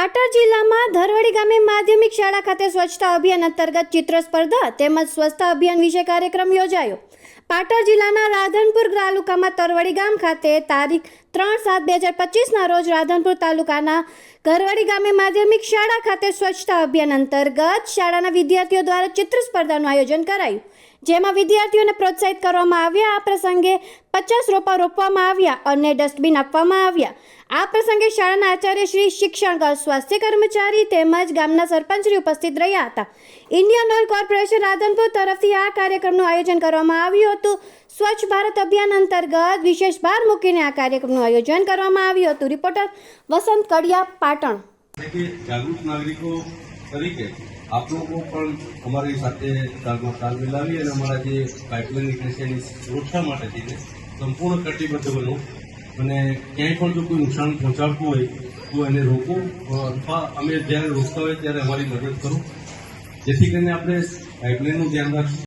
પાટણ જિલ્લામાં ધરવડી ગામે માધ્યમિક શાળા ખાતે સ્વચ્છતા અભિયાન અંતર્ગત ચિત્ર સ્પર્ધા તેમજ સ્વચ્છતા અભિયાન વિશે કાર્યક્રમ યોજાયો। પાટણ જિલ્લાના રાધનપુર તાલુકામાં તરવડી ગામ ખાતે તારીખ 3/7/2025ના રોજ રાધનપુર તાલુકાના ઘરવડી ગામે માધ્યમિક શાળા ખાતે સ્વચ્છતા અભિયાન અંતર્ગત શાળાના વિદ્યાર્થીઓ દ્વારા ચિત્ર સ્પર્ધાનું આયોજન કરાયું, જેમાં વિદ્યાર્થીઓને પ્રોત્સાહિત કરવામાં આવ્યા। આ પ્રસંગે 50 રોપા રોપવામાં આવ્યા અને ડસ્ટબિન આપવામાં આવ્યા। આ પ્રસંગે શાળાના આચાર્ય શ્રી, શિક્ષણ, સ્વાસ્થ્ય કર્મચારી તેમજ ગામના સરપંચશ્રી ઉપસ્થિત રહ્યા હતા। ઇન્ડિયન ઓઇલ કોર્પોરેશન રાધનપુર તરફથી આ કાર્યક્રમનું આયોજન કરવામાં આવ્યું હતું। સ્વચ્છ ભારત અભિયાન અંતર્ગત વિશેષ ભાર મૂકીને આ કાર્યક્રમનું આયોજન કરવામાં આવ્યું હતું। રિપોર્ટર વસંત કડિયા, પાટણ। जागरूक नागरिकों तरीके आप लोगों को પણ અમારી સાથે તાલમેલ લાવી અને અમારા જે પાઇપલાઇન નીકળે છે એની સુરક્ષા માટે થઈને સંપૂર્ણ કટિબદ્ધ બનો અને ક્યાંય પણ જો કોઈ નુકસાન પહોંચાડતું હોય તો એને રોકો અથવા અમે જ્યારે રોકતા હોય ત્યારે અમારી મદદ કરો, જેથી કરીને આપણે પાઇપલાઇનનું ધ્યાન રાખીએ।